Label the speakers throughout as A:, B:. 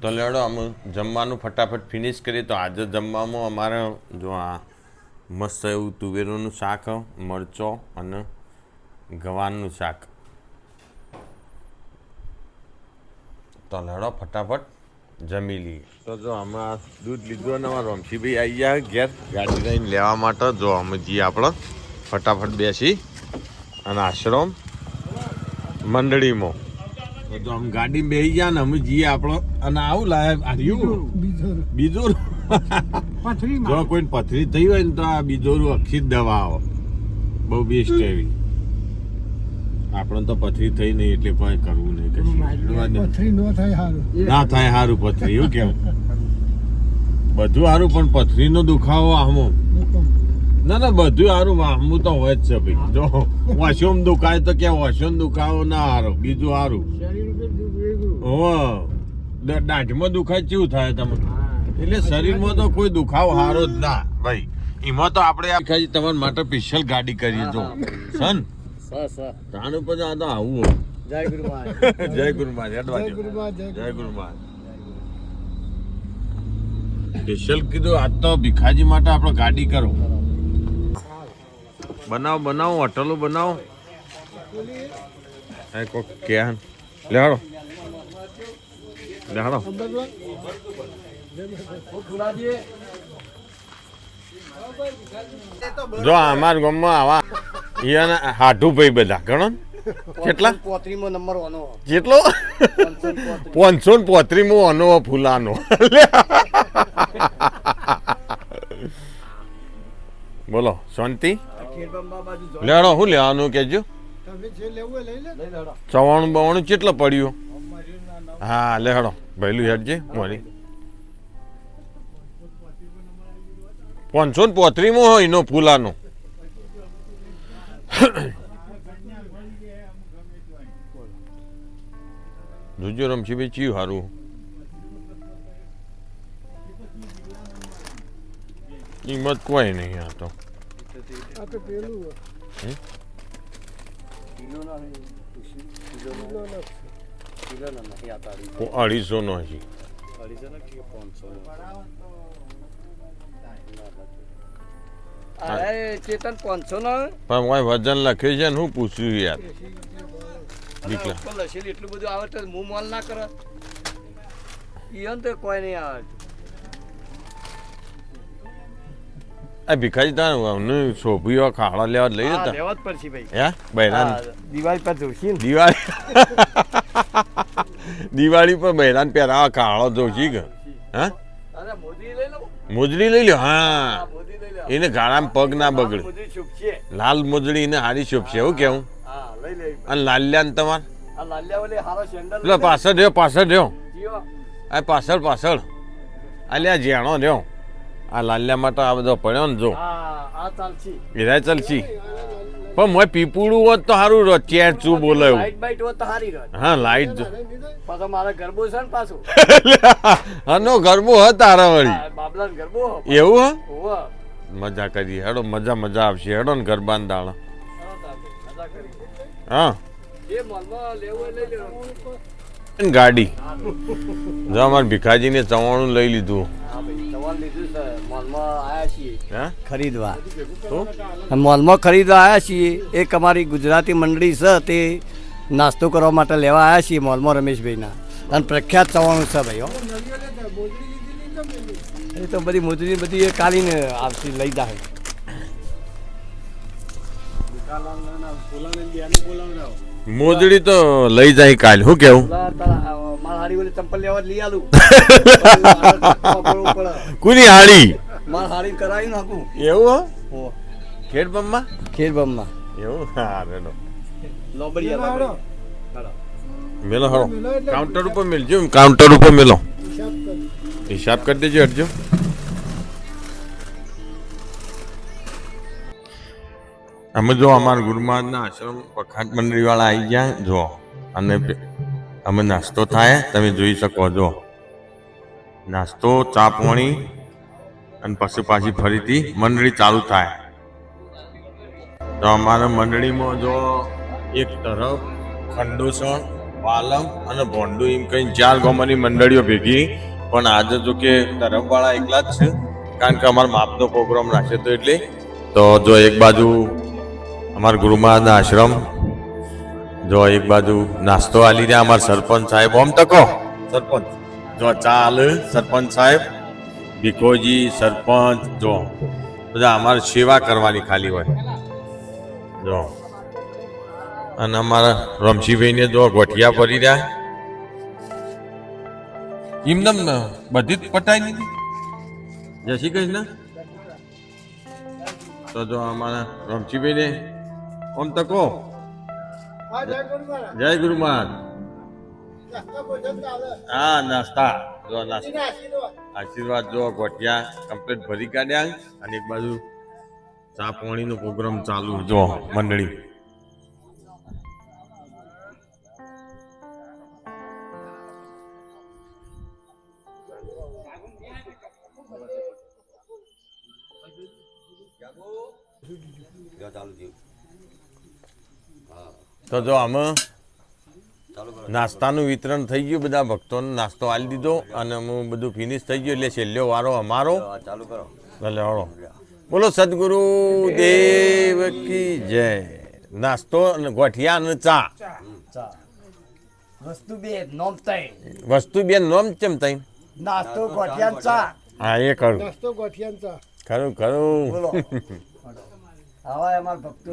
A: તો લેડો અમે જમવાનું ફટાફટ ફિનિશ કરીએ. તો આજે જમવામાં અમારે જો આ મસ્ત એવું તુવેરોનું શાક, મરચો અને ગવારનું શાક. તો લેડો ફટાફટ જમી લઈએ. તો જો હમણાં દૂધ લીધું અને અમારા રમશીભાઈ આવી ગયા ઘેર ગાડી લઈને લેવા માટે. જો અમે જઈએ આપણે ફટાફટ બેસી અને આશ્રમ મંડળીમાં. તો આમ ગાડીમાં બેસી ગયા ને અમે જઈએ આપણો. અને આવું લાવે આર્યું બીજું જો કોઈ પથરી થઈ હોય ને તો આ બીજોરું આખી જ દવા આવે, બહુ બેસ્ટ એવી. આપણે તો પથરી થઈ નહીં એટલે કોઈ કરવું નહીં,
B: પથરી ન થાય સારું,
A: ના થાય સારું પથરી. એવું કેવું બધું સારું પણ પથરીનો દુખાવો આમો ના ના બધું સારું આમું તો હોય જ છે ભાઈ. જો વોશોમ દુખાય તો કે વોશોમ દુખાવો ના સારો, બીજું સારું. દાઢમાં દુખાય કેવું થાય તમે? એટલે શરીરમાં તો કોઈ દુખાવો સારો જ ના ભાઈ. એમાં તો આપણે તમારા માટે સ્પેશિયલ ગાડી કરીએ. જો સન તાણું પછી આ તો આવું.
B: જય ગુરુ મહારાજ,
A: જય ગુરુ મહારાજ, જય ગુરુ મહારાજ. સ્પેશિયલ કીધું આજ તો ભીખાજી માટે આપણે ગાડી કરો. બનાવો બનાવો, હોટલો બનાવો. કોક ક્યાં લેહાડો લેહાડો. જો અમારા ગામમાં આવા અહીંયા હાઠું ભાઈ બધા ગણો કેટલા જેટલો 535 અનો ફૂલાનો. બોલો શાંતિ. લેડો શું લેવાનું કેજો? 94 કેટલો પડ્યું? હા લેડો ભૈલું હેડજે મારી 535 હોય એનો ફૂલાનો. જોજો રમશીભાઈ ચિયું સારું. કિંમત કોઈ નહીં. આ તો અઢીસો નો હજી.
B: ચેતન 500 નો
A: પણ વજન લખ્યું છે ને હું પૂછ્યું યાર.
B: એટલું બધું આવે તો હું મોલ ના કરે તો કોઈ નહીં આવે.
A: આ ભીખાજી તારે શોભીઓ ખાડા લેવા લઈ જતા
B: લેવા જ પડશે ભાઈ.
A: હે બહેરાન
B: દિવાળી પર જોશી ને
A: દિવાળી પર બહેરાન પહેરાવા ખાડો જોશી કે હા મોજડી લઈ લો. હા એને ગાળામાં પગ ના બગડે. લાલ મોજડી એને હારી શોભશે. એવું કેવું? અને લાલ્યા ને તમાર પાછળ રહ્યો પાછળ રહ્યો આ પાછળ પાછળ અલ્યા જેણો રહ્યો. આ લાલ્યા માટે આ બધો પડ્યો ને જો એરા ચાલશી. પણ મોય પીપુડું હોત તો સારું રહો. ચેર ચું બોલાયું. હા લાઈટ હનો ગરબો હ તારા વળી. એવું હ મજા કરીએ. હેડો મજા મજા આવશે. હેડો ને ગરબા ને દાણા. હા ગાડી જો અમારે ભીખાજીને 94 લઈ લીધું.
B: ખરીદવા મોલમાં ખરીદવા આવ્યા છીએ. એક અમારી ગુજરાતી મંડળી છે તે નાસ્તો કરવા માટે લેવા આવ્યા છીએ મોલમાં રમેશભાઈના. અને પ્રખ્યાત 94 છે ભાઈ. એ તો બધી મોજરી બધી એ કાઢીને આવતી લઈ જાય.
A: મોજડી તો લઈ જાય કાલ. શું કેવું?
B: ચંપલ લેવા લઈ આલું.
A: કોની હાડી?
B: હાડી કરાવી નાખું.
A: એવું હો ખેડબમમાં
B: ખેડબમમાં
A: એવું. હા રેડો
B: લોબડિયા
A: મેલો હરો કાઉન્ટર ઉપર મેલજો. કાઉન્ટર ઉપર મેલો હિસાબ કરી દેજો. હટજો. અમે જો અમારા ગુરુમહારાજના આશ્રમ વખાત મંડળીવાળા આવી ગયા જો. અને અમે નાસ્તો થાય તમે જોઈ શકો. જો નાસ્તો ચા પાણી અને પછી પાછી ફરીથી મંડળી ચાલુ થાય. તો અમારા મંડળીમાં જો એક તરફ ખંડોસણ પાલમ અને ભોંડુ એમ કઈ 4 ગામોની મંડળીઓ ભેગી પણ આજે જો કે તરફવાળા એકલા જ છે કારણ કે અમારા માપનો પ્રોગ્રામ રાખ્યો હતો એટલે તો જો એક બાજુ અમારા ગુરુમહારાજના આશ્રમ જો એક બાજુ નાસ્તો આલી રહ્યા અમારા સરપંચ સાહેબ ઓમ તકો સરપંચ જો ચાલ સરપંચ સાહેબ ભીખોજી સરપંચ જો બધા અમારે સેવા કરવાની ખાલી હોય જો અને અમારા રમશીભાઈને જો ગોઠિયા પડી રહ્યા એમને બધી જ પટાઈ લીધી જય શ્રી કૃષ્ણ તો જો અમારા રમશીભાઈને ઓમ તકો જય ગુરુ મહારાજ હા નાસ્તા જો નાસ્તા આશીર્વાદ જો ગોઠિયા કમ્પ્લીટ ભરી કાઢ્યા અને એક બાજુ ચા પાણીનો પ્રોગ્રામ ચાલુ જો મંડળી તો જો આમાં નાસ્તાનું વિતરણ થઈ ગયું બધા ભક્તોને નાસ્તો આલી દીધો અને હું બધું ફિનિશ થઈ ગયું એટલે છેલ્લો વારો અમારો ચાલુ કરો ભલે હળો બોલો સદગુરુ દેવ કી જય નાસ્તો અને ગોઠિયા અને ચા વસ્તુ બે નોમ ચેમ તઈ
B: નાસ્તો ગોઠિયા ચા
A: હા એ કરું
B: નાસ્તો ગોઠિયા ચા
A: ખરું ખરું
B: આવા અમાર ભક્તો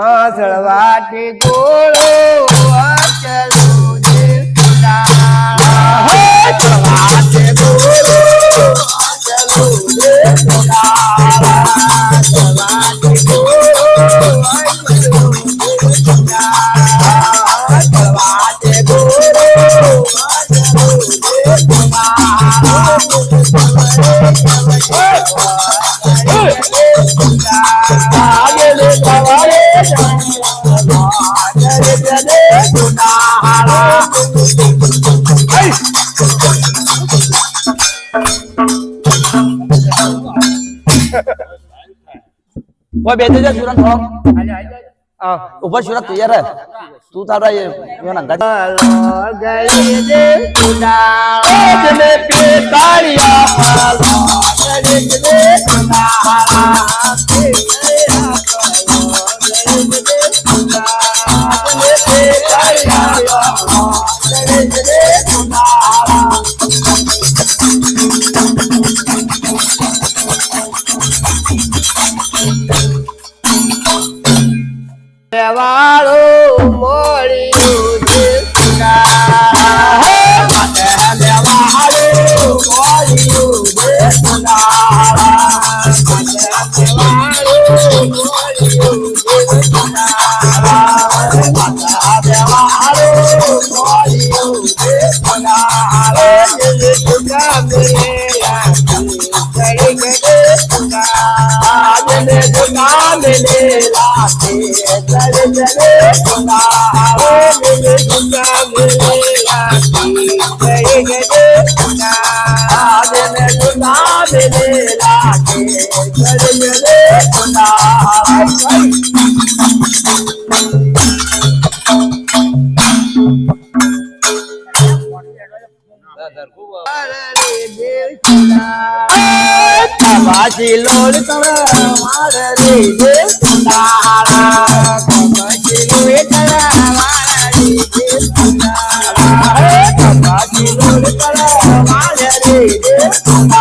C: આસળવાટી ગોળો અચલો જે આસળવાટી ગોળો અચલો જે આસળવાટી ગોળો અચલો જે આસળવાટી ગોળો
D: वो बेटे जा सूरत हो ऊपर सूरत तैयार है तू थारा ये नंगा
C: गई दे कुनाल में पितारिया गई दे દેવાળો મોળ્યું દેવાળો કપાસી લોડ કર માર રે જે કુંડાળા કપાસી લોડ કર માર રે જે કુંડાળા કપાસી લોડ કર માર રે જે કુંડાળા